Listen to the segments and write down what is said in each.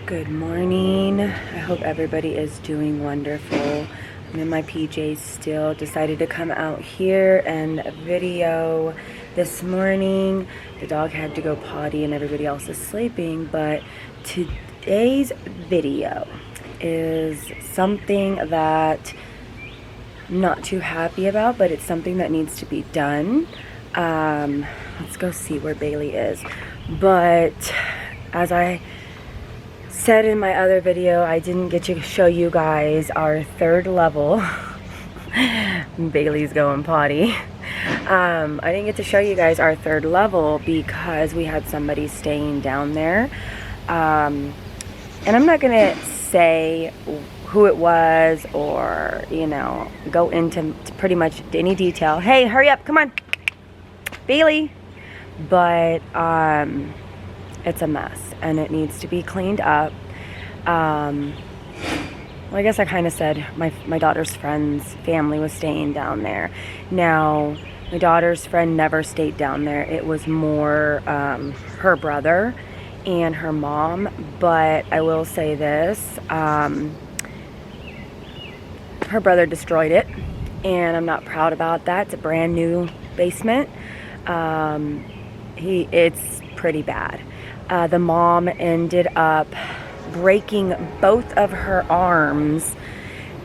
Good morning. I hope everybody is doing wonderful. I'm in my PJs still. Decided to come out here and video this morning. The dog had to go potty and everybody else is sleeping, but today's video is something that I'm not too happy about, but it's something that needs to be done. Let's go see where Bailey is. But as I said in my other video, I didn't get to show you guys our third level. Bailey's going potty. I didn't get to show you guys our third level because we had somebody staying down there. And I'm not gonna say who it was or, you know, go into pretty much any detail. Hey, hurry up, come on, Bailey. But it's a mess and it needs to be cleaned up. Well, I guess I kind of said my daughter's friend's family was staying down there. Now, my daughter's friend never stayed down there. It was more her brother and her mom. But I will say this, her brother destroyed it, and I'm not proud about that. It's a brand new basement. It's pretty bad. The mom ended up breaking both of her arms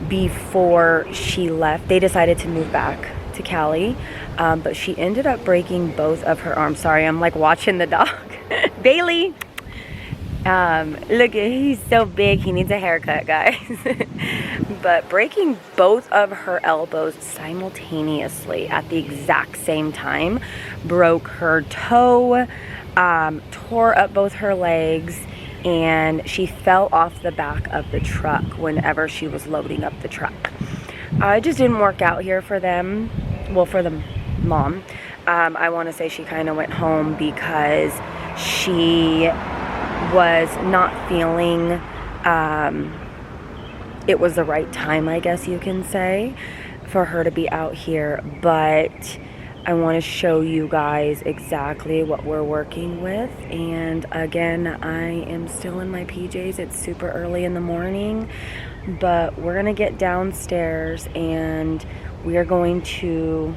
before she left. They decided to move back to Cali, but she ended up breaking both of her arms. Sorry, I'm like watching the dog. Bailey, look, he's so big, he needs a haircut, guys. But breaking both of her elbows simultaneously at the exact same time, broke her toe, tore up both her legs, and she fell off the back of the truck whenever she was loading up the truck. It just didn't work out here for them. Well, for the mom. I want to say she kind of went home because she was not feeling it was the right time, I guess you can say, for her to be out here. But I want to show you guys exactly what we're working with. And again, I am still in my PJs. It's super early in the morning, but we're going to get downstairs and we are going to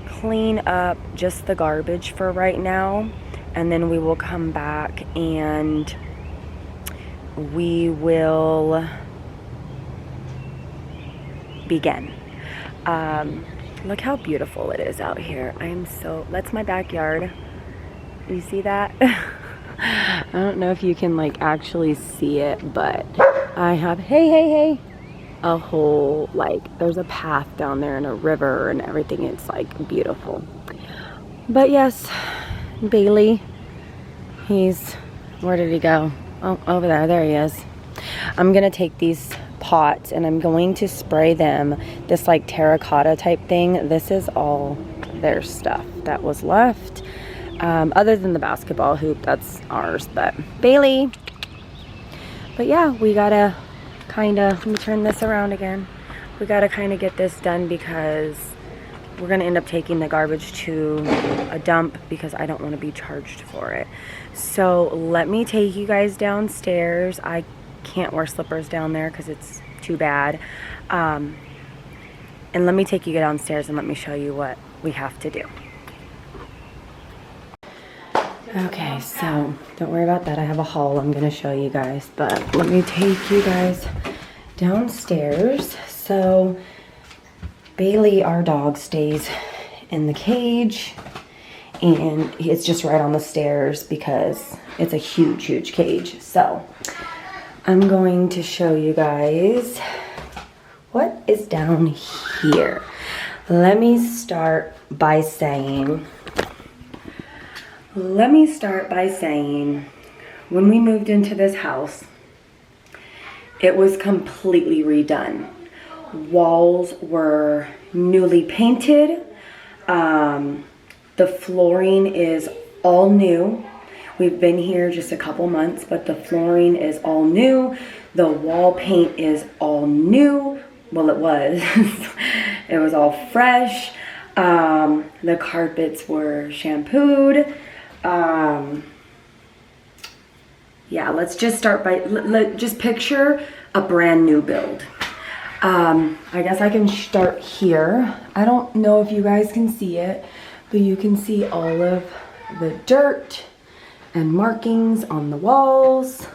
clean up just the garbage for right now. And then we will come back and we will begin. Look how beautiful it is out here. That's my backyard. You see that? I don't know if you can like actually see it, but I have, hey, a whole, like, there's a path down there and a river and everything. It's like beautiful. But yes, Bailey, where did he go? Oh, over there he is. I'm gonna take these pots and I'm going to spray them this like terracotta type thing. This is all their stuff that was left, other than the basketball hoop, that's ours. But Bailey, but yeah, we gotta let me turn this around again. We gotta get this done because we're gonna end up taking the garbage to a dump because I don't want to be charged for it. So let me take you guys downstairs. I can't wear slippers down there because it's too bad. And let me take you downstairs and let me show you what we have to do. Okay, so don't worry about that. I have a haul I'm gonna show you guys, but let me take you guys downstairs. So Bailey, our dog, stays in the cage and it's just right on the stairs because it's a huge cage. So I'm going to show you guys what is down here. Let me start by saying, when we moved into this house, it was completely redone. Walls were newly painted. The flooring is all new. We've been here just a couple months, but the flooring is all new. The wall paint is all new. Well, it was. It was all fresh. The carpets were shampooed. Yeah, let's just start by, just picture a brand new build. I guess I can start here. I don't know if you guys can see it, but you can see all of the dirt and markings on the walls.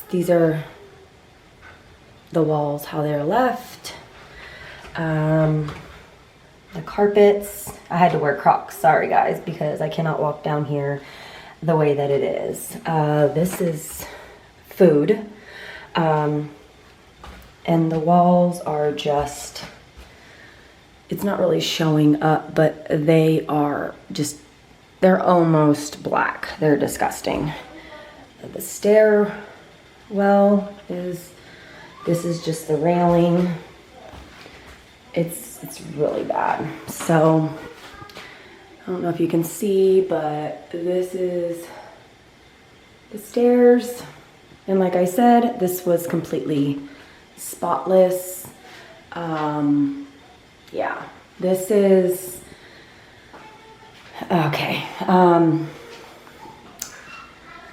These are the walls, how they're left. The carpets, I had to wear Crocs, sorry guys, because I cannot walk down here the way that it is. This is food. And the walls are just, it's not really showing up, but they are just, they're almost black. They're disgusting. The stairwell is, this is just the railing. It's really bad. So, I don't know if you can see, but this is the stairs. And like I said, this was completely spotless. Yeah, this is, okay.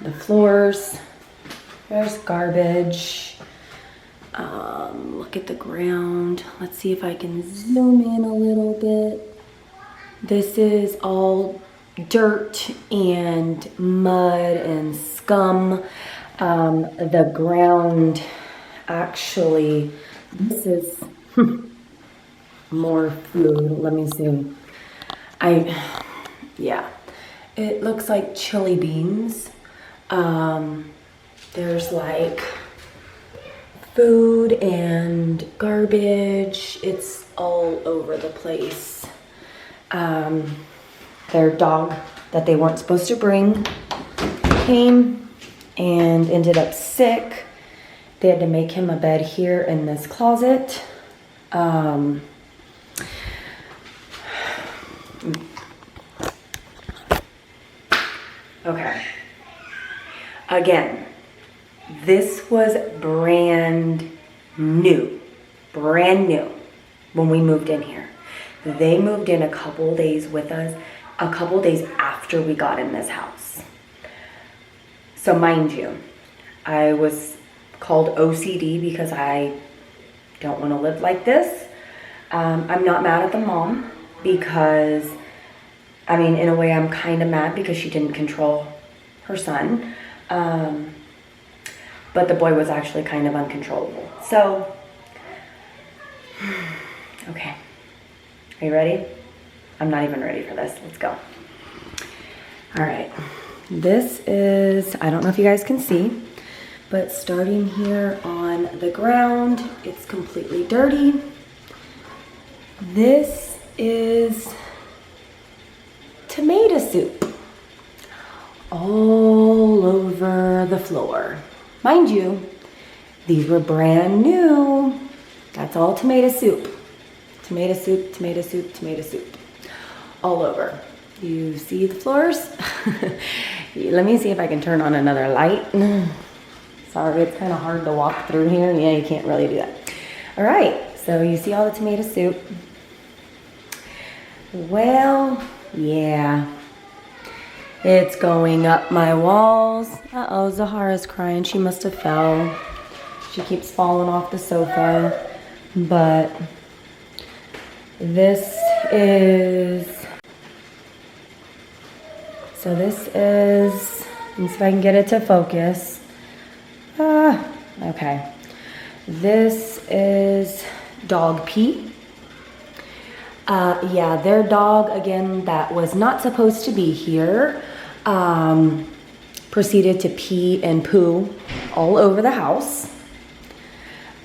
The floors, there's garbage. Look at the ground. Let's see if I can zoom in a little bit. This is all dirt and mud and scum. The ground, actually, this is more food. Let me see. Yeah, it looks like chili beans. There's like food and garbage. It's all over the place. Their dog that they weren't supposed to bring came and ended up sick. They had to make him a bed here in this closet. Okay. Again, this was brand new when we moved in here. They moved in a couple days with us, a couple days after we got in this house. So mind you, I was called OCD because I don't want to live like this. I'm not mad at the mom because, I mean, in a way I'm kind of mad because she didn't control her son. But the boy was actually kind of uncontrollable. So, okay. Are you ready? I'm not even ready for this. Let's go. All right. This is, I don't know if you guys can see, but starting here on the ground, it's completely dirty. This is tomato soup all over the floor. Mind you, these were brand new. That's all tomato soup. Tomato soup, tomato soup, tomato soup. All over. You see the floors? Let me see if I can turn on another light. Sorry, it's kind of hard to walk through here. Yeah, you can't really do that. All right, so you see all the tomato soup. Well, yeah. It's going up my walls. Uh-oh, Zahara's crying. She must have fell. She keeps falling off the sofa. But this is, so this is, let's see if I can get it to focus. Okay. This is dog pee. Yeah, their dog, again, that was not supposed to be here, proceeded to pee and poo all over the house.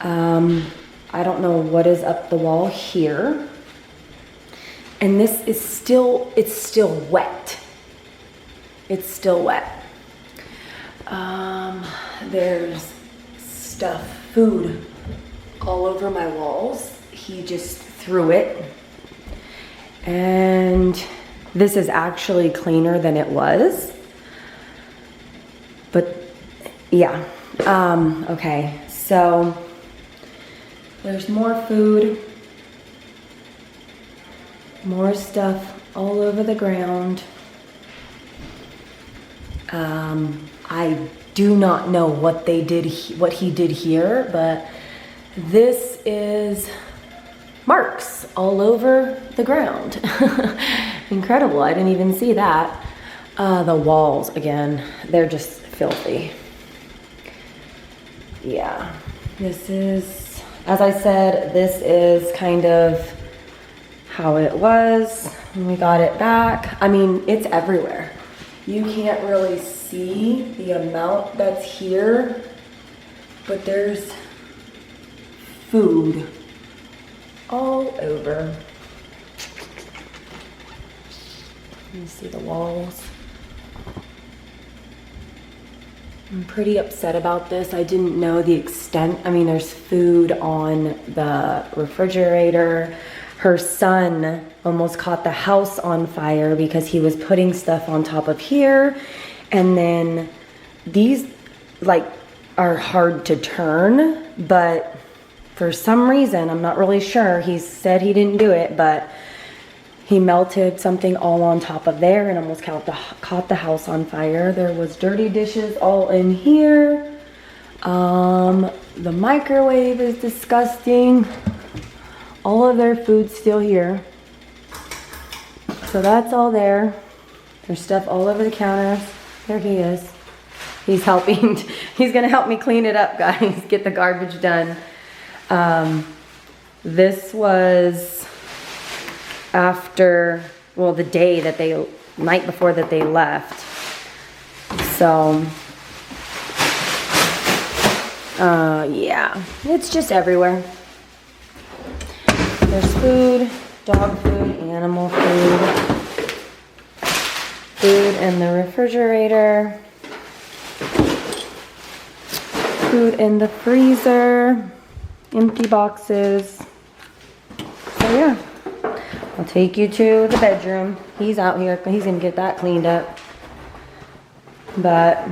I don't know what is up the wall here. And this is still, it's still wet. It's still wet. There's stuff, food all over my walls. He just threw it. And this is actually cleaner than it was. But yeah, okay, so there's more food, more stuff all over the ground. I do not know what they did, what he did here, but this is marks all over the ground. Incredible, I didn't even see that. The walls, again, they're just filthy. Yeah, this is, as I said, this is kind of how it was when we got it back. I mean, it's everywhere. You can't really see the amount that's here, but there's food all over. You see the walls. I'm pretty upset about this. I didn't know the extent. I mean, there's food on the refrigerator. Her son almost caught the house on fire because he was putting stuff on top of here. And then these like are hard to turn, but for some reason, I'm not really sure. He said he didn't do it, but he melted something all on top of there and almost caught the house on fire. There was dirty dishes all in here. The microwave is disgusting. All of their food's still here. So that's all there. There's stuff all over the counters. There he is. He's helping. He's gonna help me clean it up, guys. Get the garbage done. This was after, well, the day that night before that they left. So, yeah, it's just everywhere. There's food, dog food, animal food, food in the refrigerator, food in the freezer, empty boxes. So yeah. I'll take you to the bedroom. He's out here. He's gonna get that cleaned up. But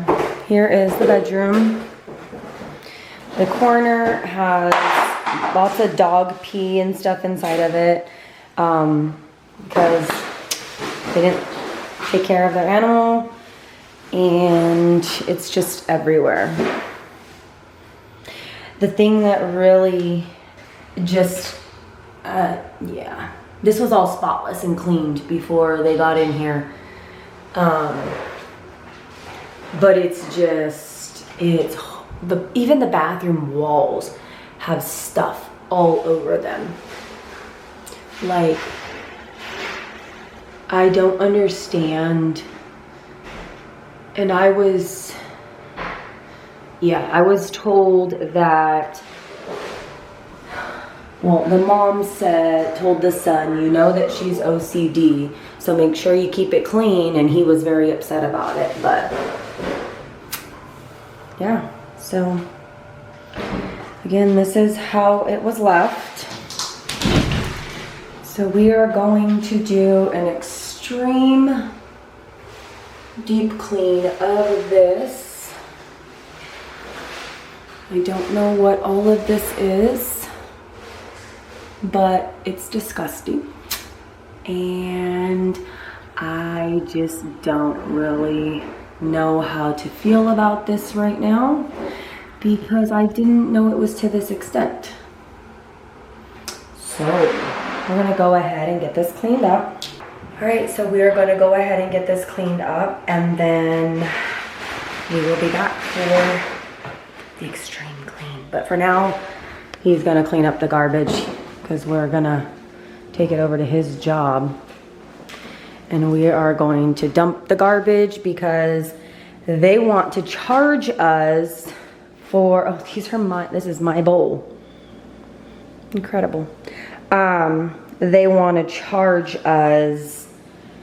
here is the bedroom. The corner has lots of dog pee and stuff inside of it because they didn't take care of their animal, and it's just everywhere. The thing that really just, yeah. This was all spotless and cleaned before they got in here. But it's just, even the bathroom walls have stuff all over them. Like, I don't understand. And I was told that, well, the mom told the son, you know that she's OCD, so make sure you keep it clean, and he was very upset about it, but yeah, so again, this is how it was left. So we are going to do an extreme deep clean of this. I don't know what all of this is, but it's disgusting, and I just don't really know how to feel about this right now because I didn't know it was to this extent. So we're gonna go ahead and get this cleaned up. All right, so we are gonna go ahead and get this cleaned up, and then we will be back for the extreme clean. But for now, he's gonna clean up the garbage because we're gonna take it over to his job, and we are going to dump the garbage because they want to charge us for, oh, this is my bowl. Incredible. They want to charge us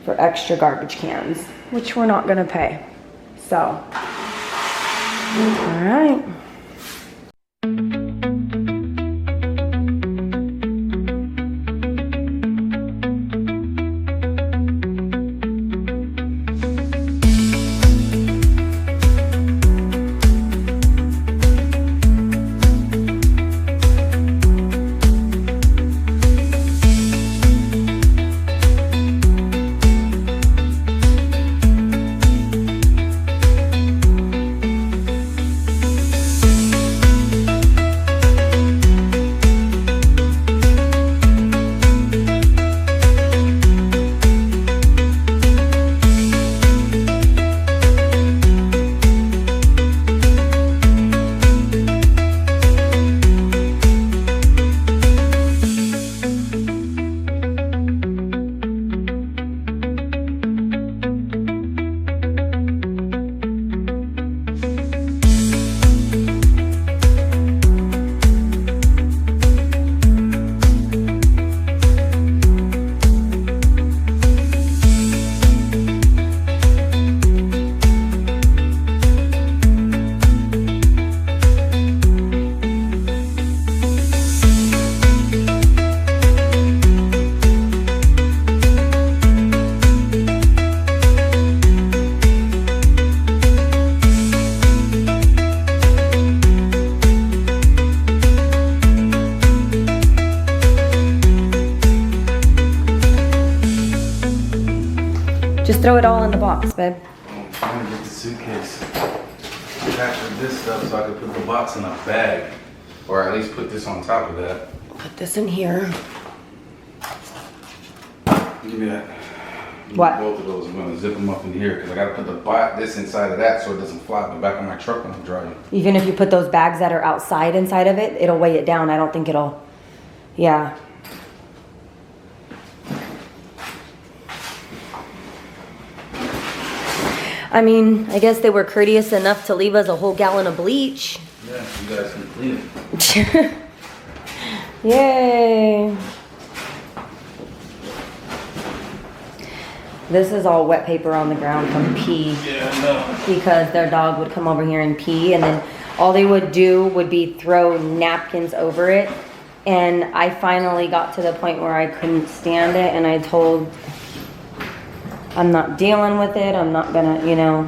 for extra garbage cans, which we're not gonna pay. So, all right. throw it all in the box, babe. I'm trying to get the suitcase packed with this stuff so I can put the box in a bag. Or at least put this on top of that. Put this in here. Give me that. What? Both of those. I'm gonna zip them up in here because I gotta put this inside of that so it doesn't fly up the back of my truck when I'm driving. Even if you put those bags that are outside inside of it, it'll weigh it down. I don't think it'll, yeah. I mean, I guess they were courteous enough to leave us a whole gallon of bleach. Yeah, you guys can clean it. Yay. This is all wet paper on the ground from pee. Yeah, no. Because their dog would come over here and pee, and then all they would do would be throw napkins over it. And I finally got to the point where I couldn't stand it, and I told, I'm not dealing with it, I'm not gonna, you know.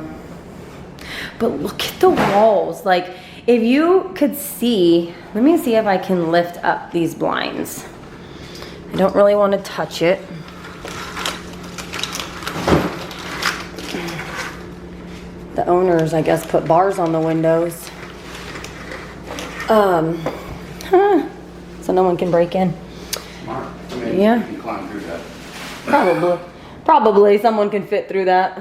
But look at the walls. Like, if you could see, let me see if I can lift up these blinds. I don't really want to touch it. The owners, I guess, put bars on the windows. So no one can break in. Smart. I mean, Yeah. you can climb through that. Probably someone can fit through that.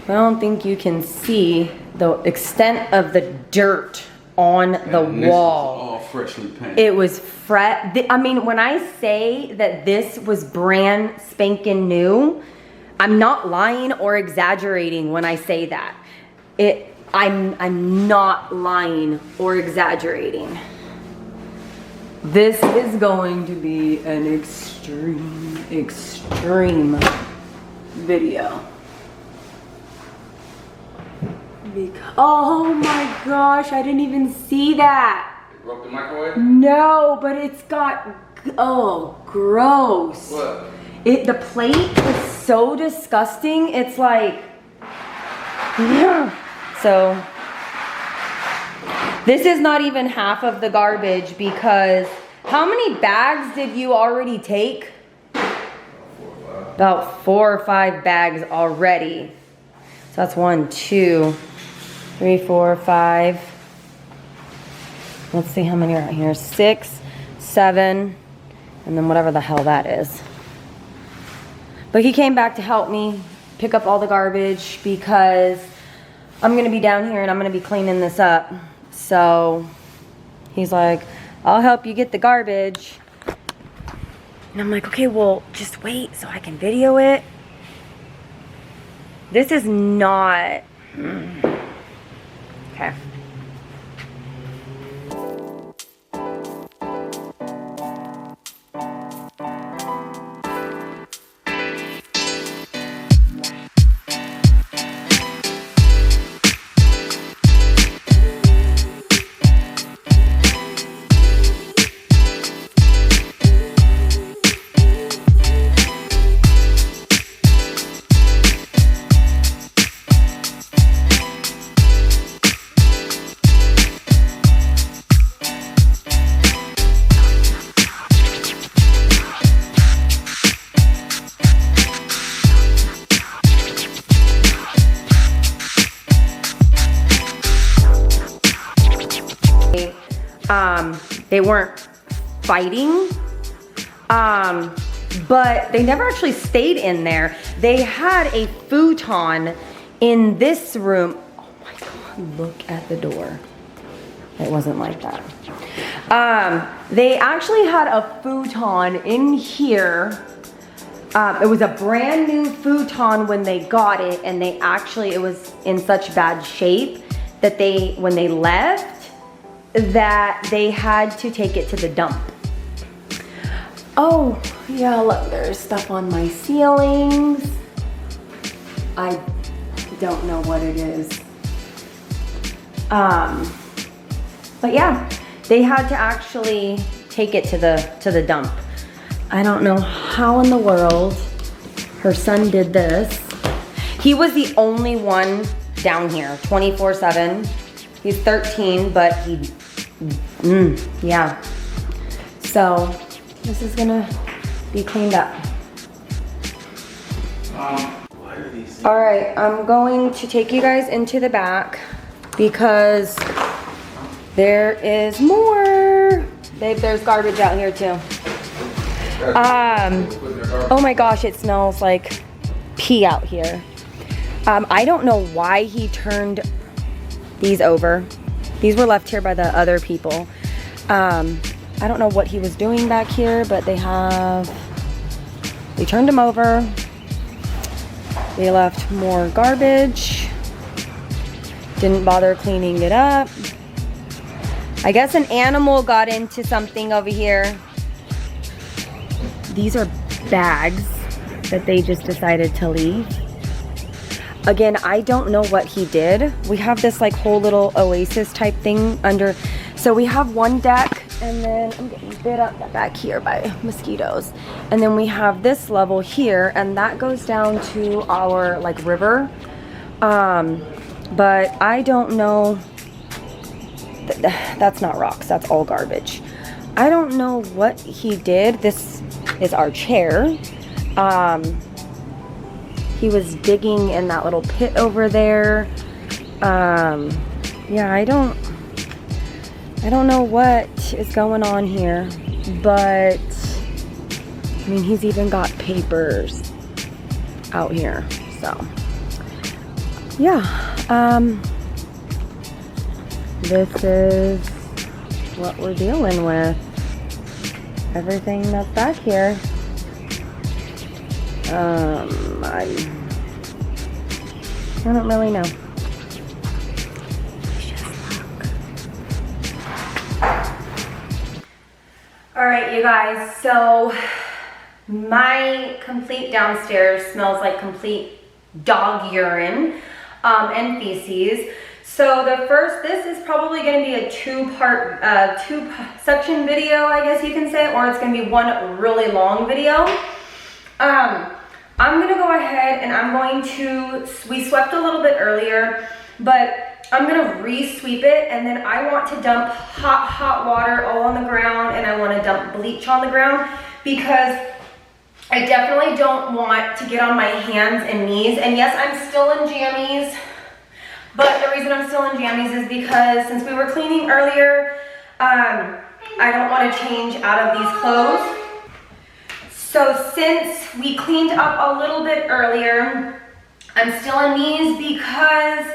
I don't think you can see the extent of the dirt on the And this is wall. all freshly painted. It was I mean, when I say that this was brand spanking new, I'm not lying or exaggerating when I say that. I'm not lying or exaggerating. This is going to be an extreme video. Oh my gosh, I didn't even see that. It broke the microwave? No, but it's got, oh, gross. What? The plate is so disgusting. It's like, yeah. So, this is not even half of the garbage because how many bags did you already take? About 4 or 5 bags already. So that's 1, 2, 3, 4, 5. Let's see how many are out here. 6, 7, and then whatever the hell that is. But he came back to help me pick up all the garbage because I'm gonna be down here and I'm gonna be cleaning this up. So he's like, I'll help you get the garbage. And I'm like, okay, well, just wait so I can video it. This is not, okay. They weren't fighting, but they never actually stayed in there. They had a futon in this room. Oh my God, look at the door. It wasn't like that. They actually had a futon in here. It was a brand new futon when they got it, and it was in such bad shape that when they left, that they had to take it to the dump. Oh, yeah, look, there's stuff on my ceilings. I don't know what it is. But yeah, they had to actually take it to the dump. I don't know how in the world her son did this. He was the only one down here, 24/7. He's 13, but yeah. So this is gonna be cleaned up. All right, I'm going to take you guys into the back because there is more. Babe, there's garbage out here too. Oh my gosh, it smells like pee out here. I don't know why he turned these over. These were left here by the other people. I don't know what he was doing back here, but they turned them over. They left more garbage. Didn't bother cleaning it up. I guess an animal got into something over here. These are bags that they just decided to leave. Again, I don't know what he did. We have this like whole little oasis type thing under. So we have one deck, and then I'm getting bit up back here by mosquitoes. And then we have this level here, and that goes down to our like river. But I don't know. That's not rocks, that's all garbage. I don't know what he did. This is our chair. He was digging in that little pit over there. Yeah, I don't know what is going on here, but I mean, he's even got papers out here, so yeah. This is what we're dealing with. Everything that's back here. I don't really know. All right, you guys, so my complete downstairs smells like complete dog urine and feces. So this is probably going to be a two-part, two-section video, I guess you can say, or it's going to be one really long video. I'm going to go ahead and we swept a little bit earlier, but I'm going to re-sweep it, and then I want to dump hot water all on the ground, and I want to dump bleach on the ground, because I definitely don't want to get on my hands and knees. And yes, I'm still in jammies. But the reason I'm still in jammies is because since we were cleaning earlier, I don't want to change out of these clothes. So since we cleaned up a little bit earlier, I'm still in these because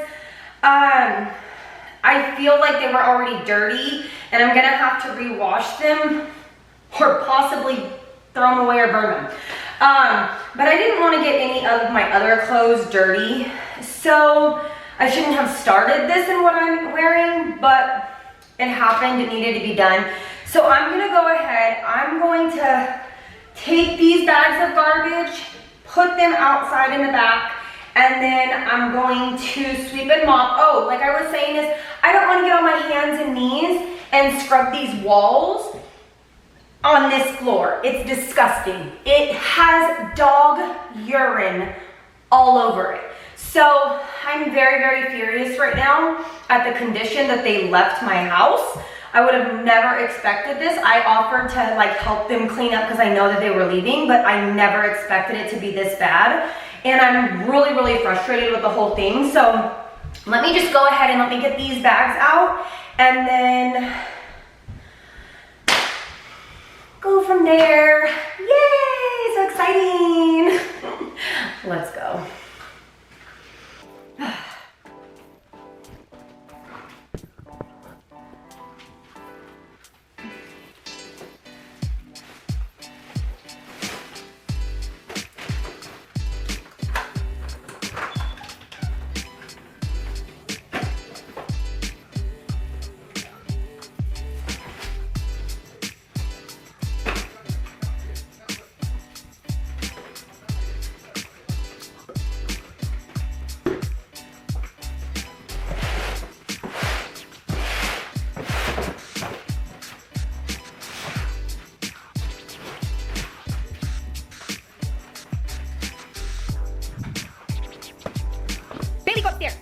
I feel like they were already dirty, and I'm gonna have to rewash them or possibly throw them away or burn them. But I didn't want to get any of my other clothes dirty, so I shouldn't have started this in what I'm wearing, but it happened, it needed to be done. So I'm gonna go ahead, I'm going to take these bags of garbage, put them outside in the back, and then I'm going to sweep and mop. Oh, like I was saying is, I don't wanna get on my hands and knees and scrub these walls on this floor. It's disgusting. It has dog urine all over it. So I'm very, very furious right now at the condition that they left my house. I would have never expected this. I offered to like help them clean up because I know that they were leaving, but I never expected it to be this bad. And I'm really, really frustrated with the whole thing. So let me just go ahead and let me get these bags out, and then go from there. Yay, so exciting. Let's go. Baby, go upstairs.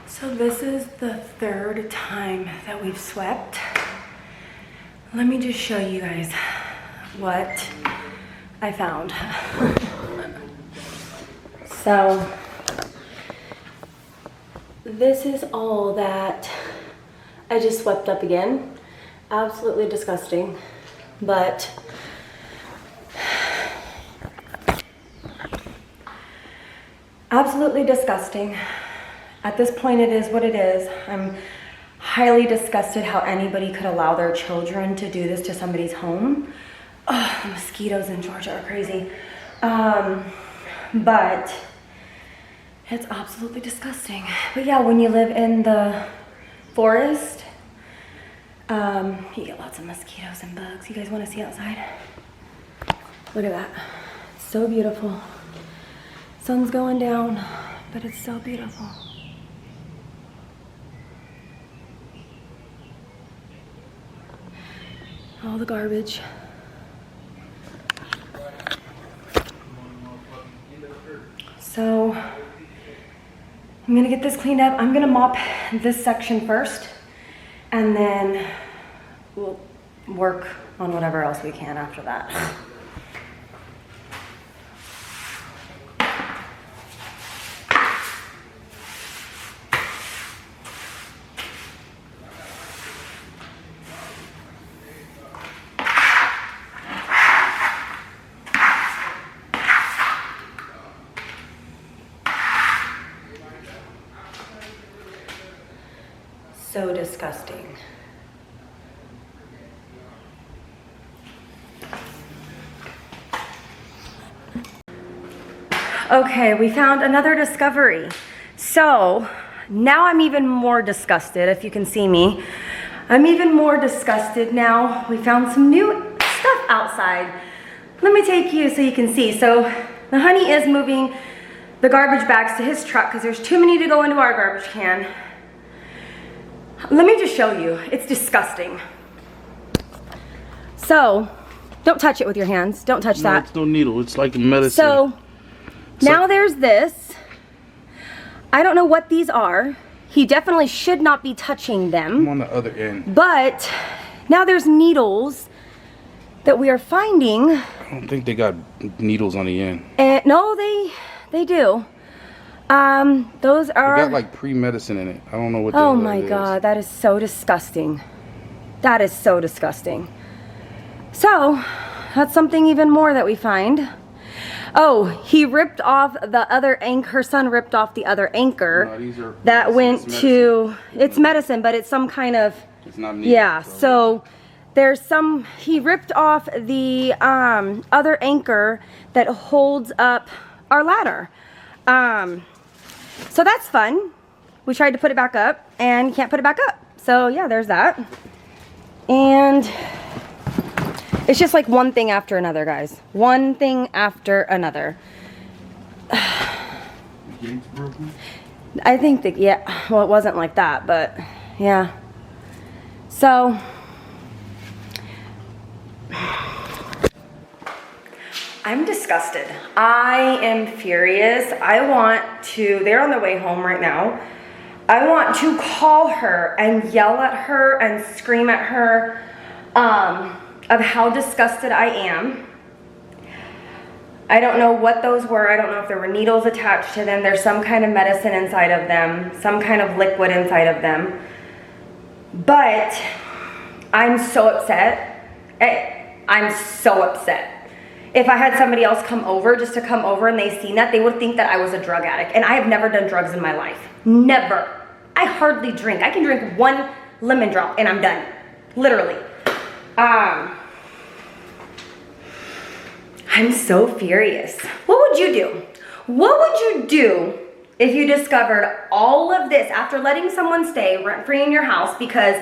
So this is the third time that we've swept. Let me just show you guys what I found. So this is all that I just swept up again. Absolutely disgusting, but absolutely disgusting. At this point, it is what it is. I'm highly disgusted how anybody could allow their children to do this to somebody's home. Oh, the mosquitoes in Georgia are crazy. But it's absolutely disgusting. But yeah, when you live in the forest, you get lots of mosquitoes and bugs. You guys want to see outside? Look at that. So beautiful. Sun's going down, but it's so beautiful. All the garbage. So I'm gonna get this cleaned up. I'm gonna mop this section first, and then we'll work on whatever else we can after that. So disgusting. Okay, we found another discovery. So now I'm even more disgusted, if you can see me. I'm even more disgusted now. We found some new stuff outside. Let me take you so you can see. So the honey is moving the garbage bags to his truck because there's too many to go into our garbage can. Let me just show you. It's disgusting. So, don't touch it with your hands. Don't touch that. It's no needle. It's like a medicine. So, now there's this. I don't know what these are. He definitely should not be touching them. I'm on the other end. But now there's needles that we are finding. I don't think they got needles on the end. And no, they do. Those are. They got like pre-medicine in it. I don't know what. Oh my God, that is so disgusting. That is so disgusting. So, that's something even more that we find. Oh, he ripped off the other anchor. Her son ripped off the other anchor. No, these are that went medicine. to. It's medicine, but it's some kind of. It's not needle. Yeah. So there's some. He ripped off the other anchor that holds up our ladder. So that's fun. We tried to put it back up, and you can't put it back up. So yeah, there's that. And it's just like one thing after another, guys. One thing after another. Gates broken? I think that, yeah, well, it wasn't like that, but yeah. So, I'm disgusted. I am furious. I want to, they're on their way home right now. I want to call her and yell at her and scream at her of how disgusted I am. I don't know what those were. I don't know if there were needles attached to them. There's some kind of medicine inside of them, some kind of liquid inside of them. But I'm so upset. I'm so upset. If I had somebody else come over, just to come over and they seen that, they would think that I was a drug addict. And I have never done drugs in my life. Never. I hardly drink. I can drink one lemon drop and I'm done. Literally. I'm so furious. What would you do? What would you do if you discovered all of this after letting someone stay rent-free in your house because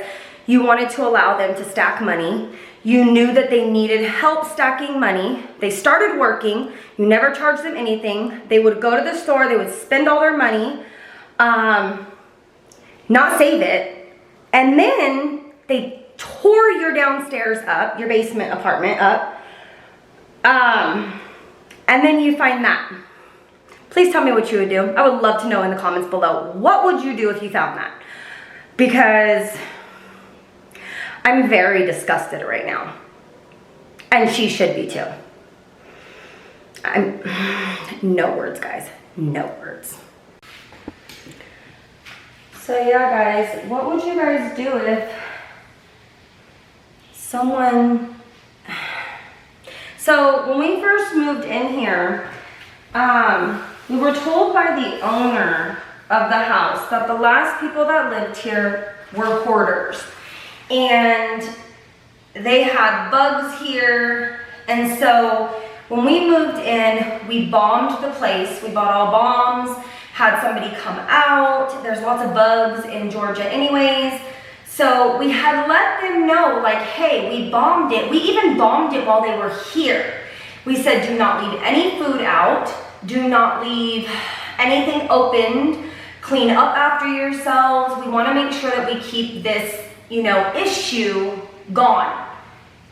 you wanted to allow them to stack money? You knew that they needed help stacking money. They started working. You never charged them anything. They would go to the store. They would spend all their money, not save it. And then they tore your downstairs up, your basement apartment up. And then you find that. Please tell me what you would do. I would love to know in the comments below. What would you do if you found that? Because I'm very disgusted right now. And she should be too. No words, guys. No words. So yeah, guys, what would you guys do if someone... So when we first moved in here, we were told by the owner of the house that the last people that lived here were hoarders. And they had bugs here. And so when we moved in, we bombed the place. We bought all bombs, had somebody come out. There's lots of bugs in Georgia anyways. So we had let them know, like, hey, we bombed it. We even bombed it while they were here. We said, do not leave any food out. Do not leave anything opened. Clean up after yourselves. We want to make sure that we keep this, issue gone.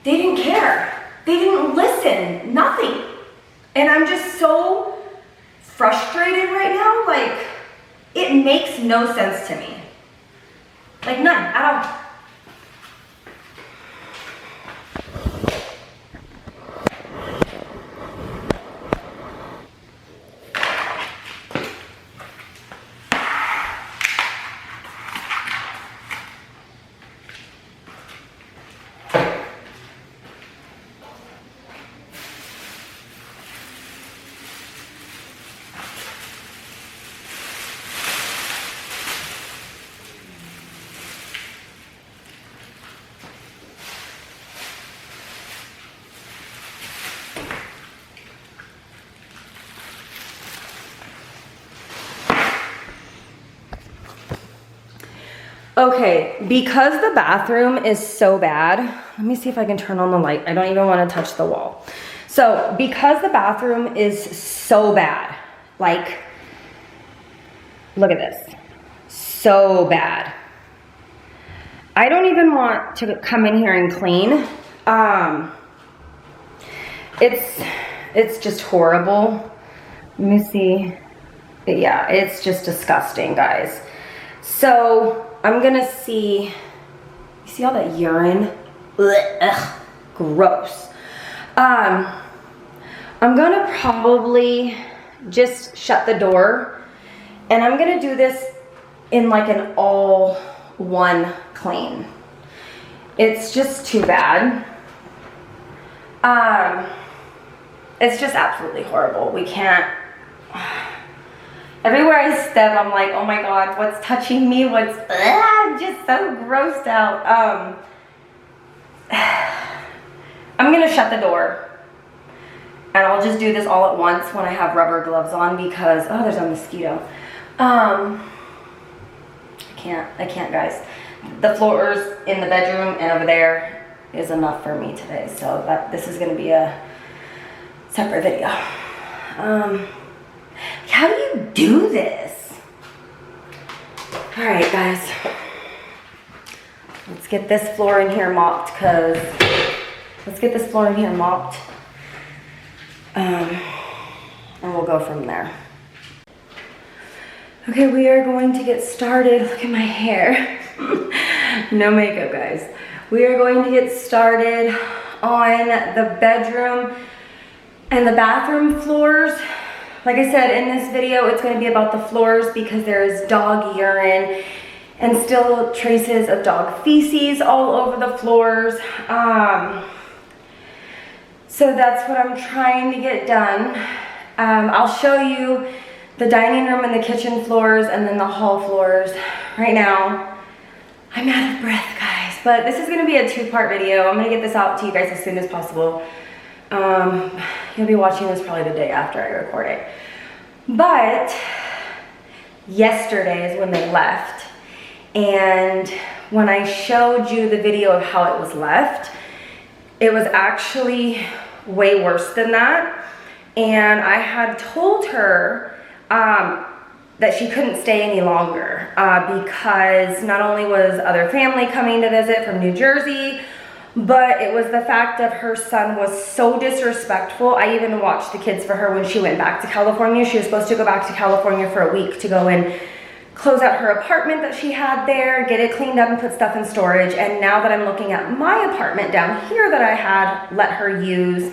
They didn't care. They didn't listen. Nothing. And I'm just so frustrated right now. Like, it makes no sense to me. Like, none at all. Okay, because the bathroom is so bad, let me see if I can turn on the light. I don't even want to touch the wall. So, because the bathroom is so bad, like, look at this. So bad. I don't even want to come in here and clean. It's just horrible. Let me see. Yeah, it's just disgusting, guys. So, I'm gonna see, you see all that urine? Ugh, gross. I'm gonna probably just shut the door, and I'm gonna do this in like an all one clean. It's just too bad. It's just absolutely horrible. We can't, everywhere I step, I'm like, oh my God, what's touching me? I'm just so grossed out. I'm gonna shut the door, and I'll just do this all at once when I have rubber gloves on because, oh, there's a mosquito. I can't, guys. The floors in the bedroom and over there is enough for me today, so this is gonna be a separate video. How do you do this? All right, guys. Let's get this floor in here mopped, and we'll go from there. Okay, we are going to get started. Look at my hair. No makeup, guys. We are going to get started on the bedroom and the bathroom floors. Like I said, in this video, it's going to be about the floors because there is dog urine and still traces of dog feces all over the floors. So that's what I'm trying to get done. I'll show you the dining room and the kitchen floors and then the hall floors. Right now, I'm out of breath, guys, but this is gonna be a two-part video. I'm gonna get this out to you guys as soon as possible. You'll be watching this probably the day after I record it. But yesterday is when they left, and when I showed you the video of how it was left, it was actually way worse than that. And I had told her that she couldn't stay any longer because not only was other family coming to visit from New Jersey, but it was the fact that her son was so disrespectful. I even watched the kids for her when she went back to California. She was supposed to go back to California for a week to go and close out her apartment that she had there, get it cleaned up and put stuff in storage. And now that I'm looking at my apartment down here that I had let her use,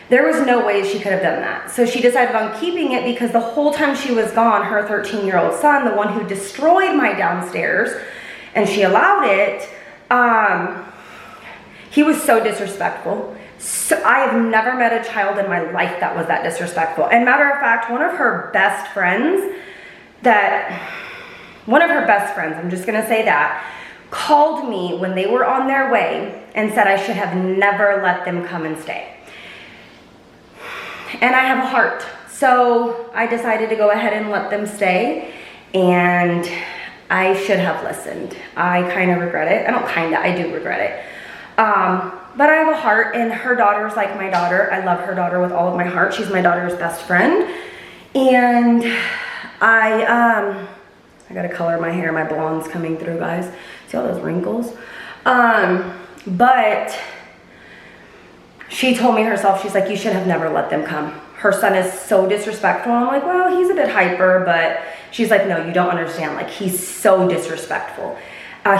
there was no way she could have done that. So she decided on keeping it because the whole time she was gone, her 13-year-old son, the one who destroyed my downstairs, and she allowed it, he was so disrespectful. So I have never met a child in my life that was that disrespectful. And matter of fact, one of her best friends, I'm just gonna say that, called me when they were on their way and said I should have never let them come and stay. And I have a heart, so I decided to go ahead and let them stay, and I should have listened. I kind of regret it. I do regret it. But I have a heart, and her daughter's like my daughter. I love her daughter with all of my heart. She's my daughter's best friend. And I gotta color my hair. My blonde's coming through, guys. See all those wrinkles? But she told me herself, she's like, you should have never let them come. Her son is so disrespectful. I'm like, well, he's a bit hyper, but she's like, no, you don't understand. Like, he's so disrespectful.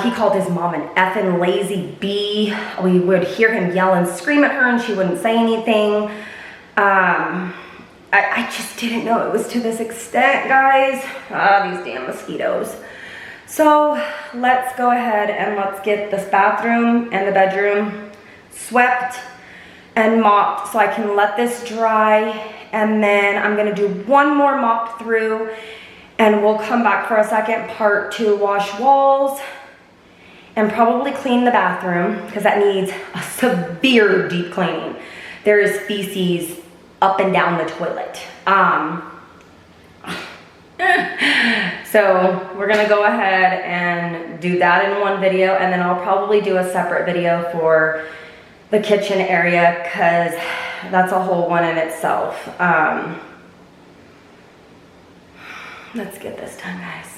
He called his mom an effing lazy bee. We would hear him yell and scream at her and she wouldn't say anything. I just didn't know it was to this extent, guys. These damn mosquitoes. So let's go ahead and let's get this bathroom and the bedroom swept and mopped so I can let this dry, and then I'm gonna do one more mop through and we'll come back for a second part to wash walls and probably clean the bathroom because that needs a severe deep cleaning. There is feces up and down the toilet. So we're gonna go ahead and do that in one video, and then I'll probably do a separate video for the kitchen area because that's a whole one in itself. Let's get this done, guys.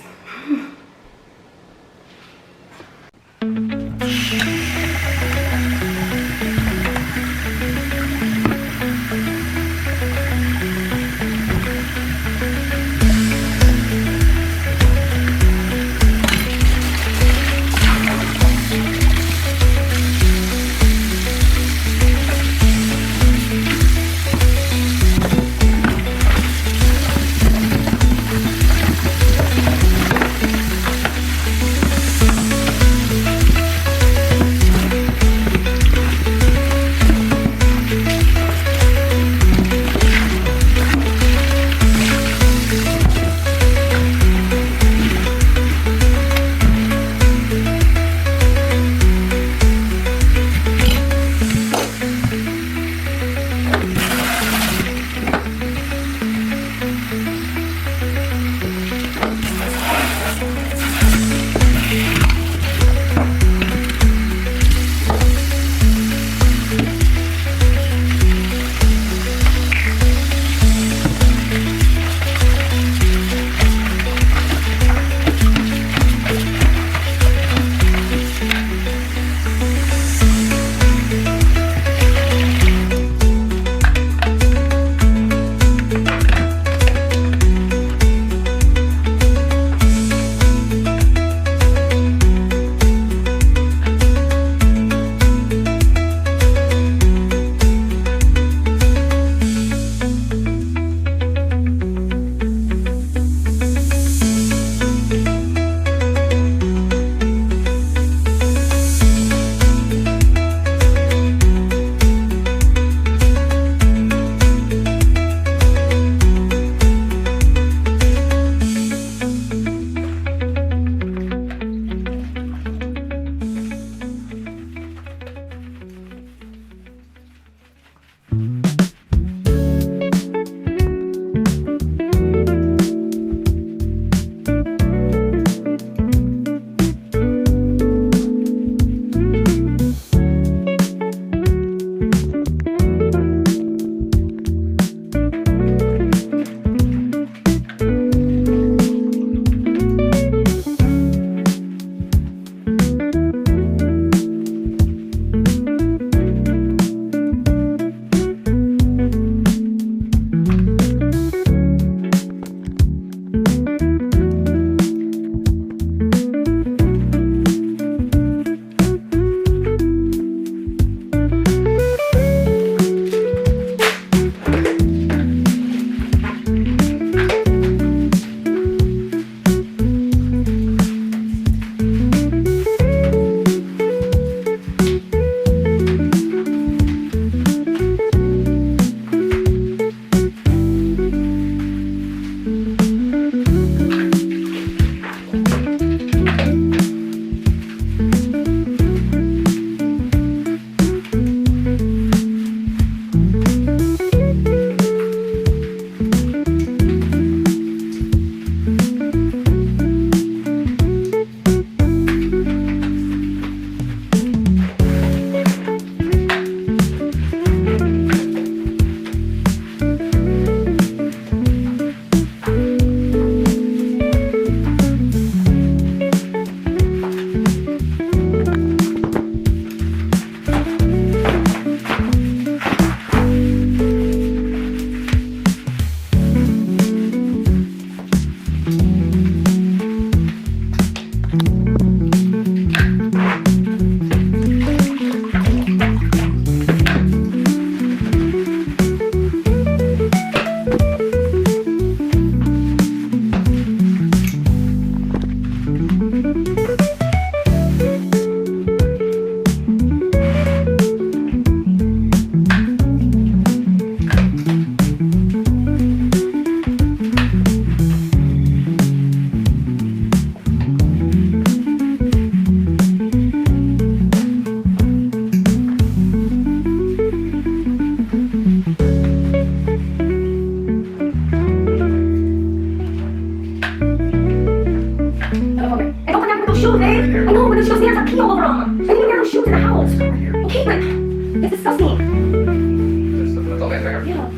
Yeah.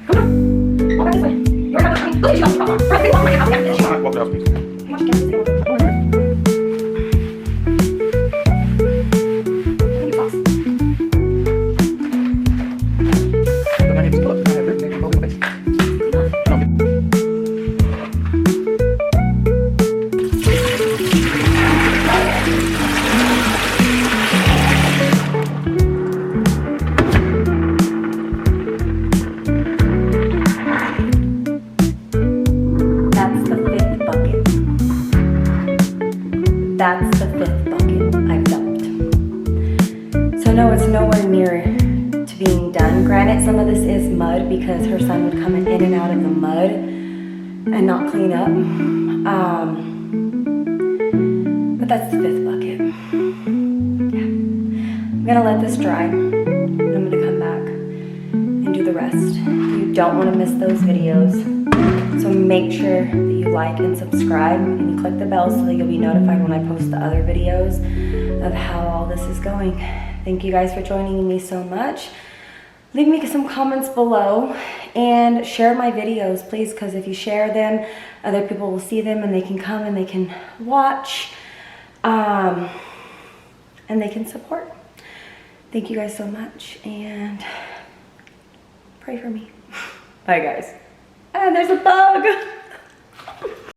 Come on. Walk back this way. You're not coming. Look at you. Right, walk back out. I'm not walking out, please. You want to get this thing? That's the fifth bucket I've dumped. So no, it's nowhere near to being done. Granted, some of this is mud because her son would come in and out of the mud and not clean up. But that's the fifth bucket. Yeah. I'm gonna let this dry and I'm gonna come back and do the rest. You don't wanna miss those videos. So make sure that you like and subscribe and you click the bell so that you'll be notified when I post the other videos of how all this is going. Thank you guys for joining me so much. Leave me some comments below and share my videos, please, because if you share them, other people will see them and they can come and they can watch and they can support. Thank you guys so much and pray for me. Bye, guys. And there's a bug.